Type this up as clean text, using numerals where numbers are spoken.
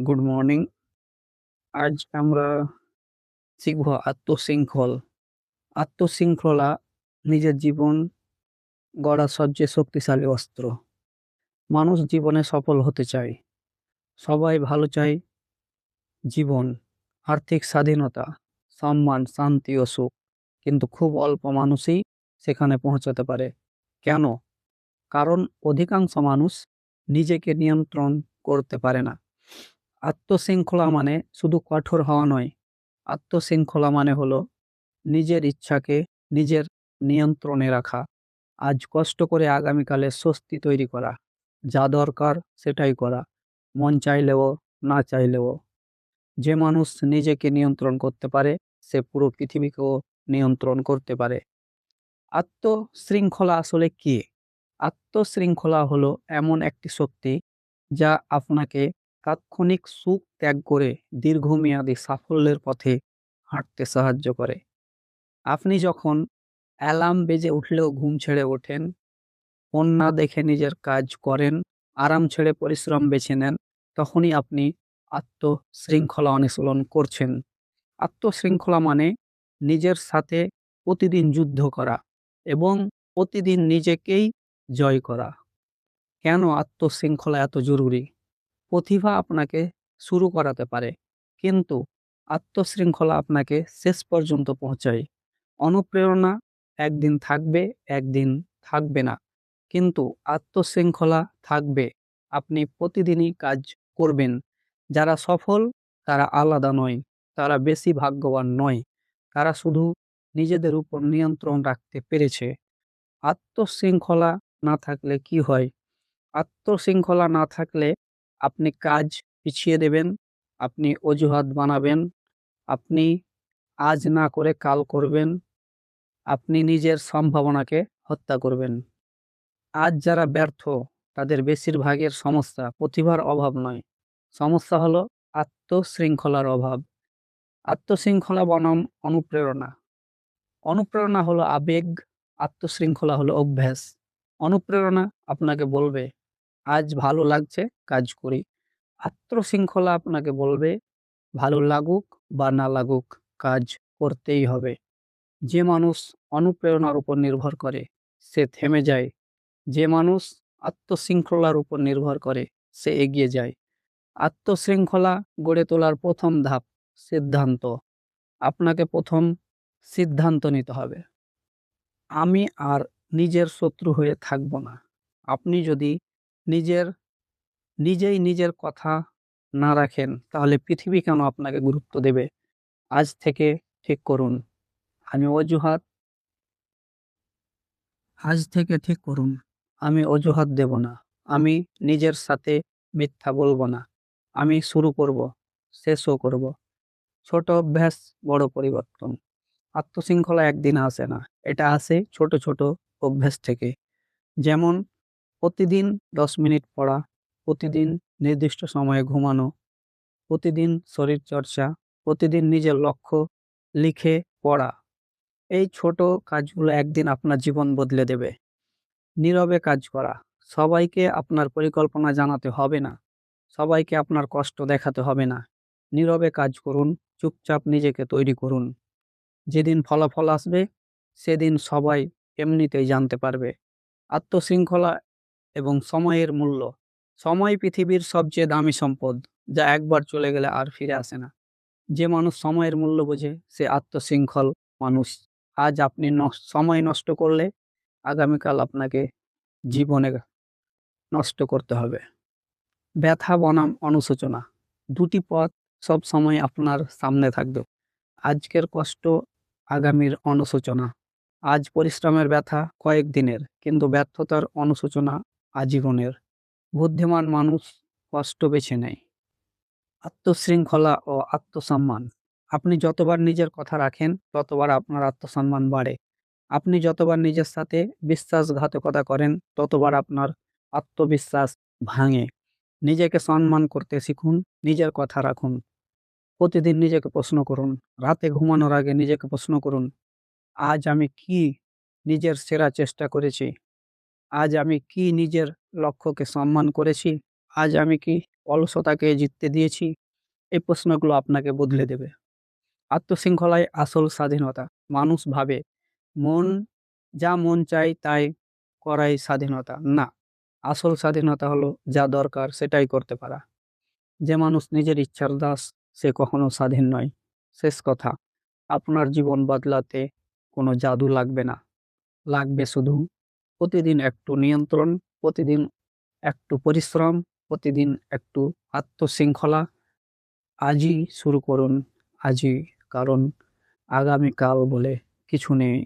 Good morning. আজ আমরা শিখব আত্মশৃঙ্খল। আত্মশৃঙ্খলা নিজের জীবন গড়ার সবচেয়ে শক্তিশালী অস্ত্র। মানুষ জীবনে সফল হতে চায়, সবাই ভালো চায়। জীবন, আর্থিক স্বাধীনতা, সম্মান, শান্তি ও সুখ, কিন্তু খুব অল্প মানুষই সেখানে পৌঁছাতে পারে। কেন? কারণ অধিকাংশ মানুষ নিজেকে নিয়ন্ত্রণ করতে পারে না। আত্মশৃঙ্খলা মানে শুধু কঠোর হওয়া নয়। আত্মশৃঙ্খলা মানে হলো নিজের ইচ্ছাকে নিজের নিয়ন্ত্রণে রাখা। আজ কষ্ট করে আগামীকালের স্বস্তি তৈরি করা। যা দরকার সেটাই করা, মন চাইলেও না চাইলেও। যে মানুষ নিজেকে নিয়ন্ত্রণ করতে পারে, সে পুরো পৃথিবীকেও নিয়ন্ত্রণ করতে পারে। আত্মশৃঙ্খলা আসলে কি? আত্মশৃঙ্খলা হলো এমন একটি শক্তি যা আপনাকে তাৎক্ষণিক সুখ ত্যাগ করে দীর্ঘমেয়াদী সাফল্যের পথে হাঁটতে সাহায্য করে। আপনি যখন অ্যালার্ম বেজে উঠলেও ঘুম ছেড়ে ওঠেন, ফোন না দেখে নিজের কাজ করেন, আরাম ছেড়ে পরিশ্রম বেছে নেন, তখনই আপনি আত্মশৃঙ্খলা অনুশীলন করছেন। আত্মশৃঙ্খলা মানে নিজের সাথে প্রতিদিন যুদ্ধ করা এবং প্রতিদিন নিজেকেই জয় করা। কেন আত্মশৃঙ্খলা এত জরুরি? প্রতিভা আপনাকে শুরু করাতে পারে, কিন্তু আত্মশৃঙ্খলা আপনাকে শেষ পর্যন্ত পৌঁছায়। অনুপ্রেরণা একদিন থাকবে, একদিন থাকবে না, কিন্তু আত্মশৃঙ্খলা থাকবে। আপনি প্রতিদিনই কাজ করবেন। যারা সফল তারা আলাদা নয়, তারা বেশি ভাগ্যবান নয়, তারা শুধু নিজেদের উপর নিয়ন্ত্রণ রাখতে পেরেছে। আত্মশৃঙ্খলা না থাকলে কি হয়? আত্মশৃঙ্খলা না থাকলে আপনি কাজ পিছিয়ে দেবেন, আপনি অজুহাত বানাবেন, আপনি আজ না করে কাল করবেন, আপনি নিজের সম্ভাবনাকে হত্যা করবেন। আজ যারা ব্যর্থ তাদের বেশিরভাগের সমস্যা প্রতিভার অভাব নয়, সমস্যা হলো আত্মশৃঙ্খলার অভাব। আত্মশৃঙ্খলা বনাম অনুপ্রেরণা। অনুপ্রেরণা হলো আবেগ, আত্মশৃঙ্খলা হলো অভ্যাস। অনুপ্রেরণা আপনাকে বলবে আজ ভালো লাগছে, কাজ করি। আত্মশৃঙ্খলা আপনাকে বলবে ভালো লাগুক বা না লাগুক, কাজ করতেই হবে। যে মানুষ অনুপ্রেরণার উপর নির্ভর করে সে থেমে যায়, যে মানুষ আত্মশৃঙ্খলার উপর নির্ভর করে সে এগিয়ে যায়। আত্মশৃঙ্খলা গড়ে তোলার প্রথম ধাপ সিদ্ধান্ত। আপনাকে প্রথম সিদ্ধান্ত নিতে হবে, আমি আর নিজের শত্রু হয়ে থাকব না। আপনি যদি নিজের নিজেই নিজের কথা না রাখেন তাহলে পৃথিবী কেন আপনাকে গুরুত্ব দেবে? আজ থেকে ঠিক করুন, আমি অজুহাত আজ থেকে ঠিক করুন, আমি অজুহাত দেব না। আমি নিজের সাথে মিথ্যা বলবো না। আমি শুরু করব, শেষও করব। ছোট অভ্যাস, বড় পরিবর্তন। আত্মশৃঙ্খলা একদিন আসে না, এটা আসে ছোট ছোট অভ্যাস থেকে। যেমন প্রতিদিন 10 মিনিট পড়া, প্রতিদিন নির্দিষ্ট সময়ে ঘুমানো, প্রতিদিন শরীর চর্চা, প্রতিদিন নিজের লক্ষ্য লিখে পড়া। এই ছোট কাজগুলো একদিন আপনার জীবন বদলে দেবে। নীরবে কাজ করা। সবাইকে আপনার পরিকল্পনা জানাতে হবে না, সবাইকে আপনার কষ্ট দেখাতে হবে না। নীরবে কাজ করুন, চুপচাপ নিজেকে তৈরি করুন। যেদিন ফলাফল আসবে সেদিন সবাই এমনিতেই জানতে পারবে। আত্মশৃঙ্খলা এবং সময়ের মূল্য। সময় পৃথিবীর সবচেয়ে দামি সম্পদ, যা একবার চলে গেলে আর ফিরে আসে না। যে মানুষ সময়ের মূল্য বোঝে সে আত্মশৃঙ্খল মানুষ। আজ আপনি সময় নষ্ট করলে আগামীকাল আপনাকে জীবনে নষ্ট করতে হবে। ব্যথা বনাম অনুশোচনা। দুটি পথ সব সময় আপনার সামনে থাকবে। আজকের কষ্ট, আগামীর অনুশোচনা। আজ পরিশ্রমের ব্যথা কয়েকদিনের, কিন্তু ব্যর্থতার অনুশোচনা আজীবনের। বুদ্ধিমান মানুষ কষ্ট বেছে নেয়। আত্মশৃঙ্খলা ও আত্মসম্মান। আপনি যতবার নিজের কথা রাখেন ততবার আপনার আত্মসম্মান বাড়ে। আপনি যতবার নিজের সাথে বিশ্বাসঘাতকতা করেন ততবার আপনার আত্মবিশ্বাস ভাঙে। নিজেকে সম্মান করতে শিখুন, নিজের কথা রাখুন। প্রতিদিন নিজেকে প্রশ্ন করুন, রাতে ঘুমানোর আগে নিজেকে প্রশ্ন করুন, আজ আমি কি নিজের সেরা চেষ্টা করেছি? আজ আমি কি নিজের লক্ষ্যকে সম্মান করেছি? আজ আমি কি অলসতাকে জিততে দিয়েছি? এই প্রশ্নগুলো আপনাকে বদলে দেবে। আত্মশৃঙ্খলাই আসল স্বাধীনতা। মানুষ ভাবে মন মন চায় তাই করাই স্বাধীনতা। না, আসল স্বাধীনতা হলো যা দরকার সেটাই করতে পারা। যে মানুষ নিজের ইচ্ছার দাস সে কখনো স্বাধীন নয়। শেষ কথা, আপনার জীবন বদলাতে কোনো জাদু লাগবে না। লাগবে শুধু প্রতিদিন একটু নিয়ন্ত্রণ, প্রতিদিন একটু পরিশ্রম, প্রতিদিন একটু আত্মশৃঙ্খলা। আজই শুরু করুন, আজই, কারণ আগামীকাল বলে কিছু নেই।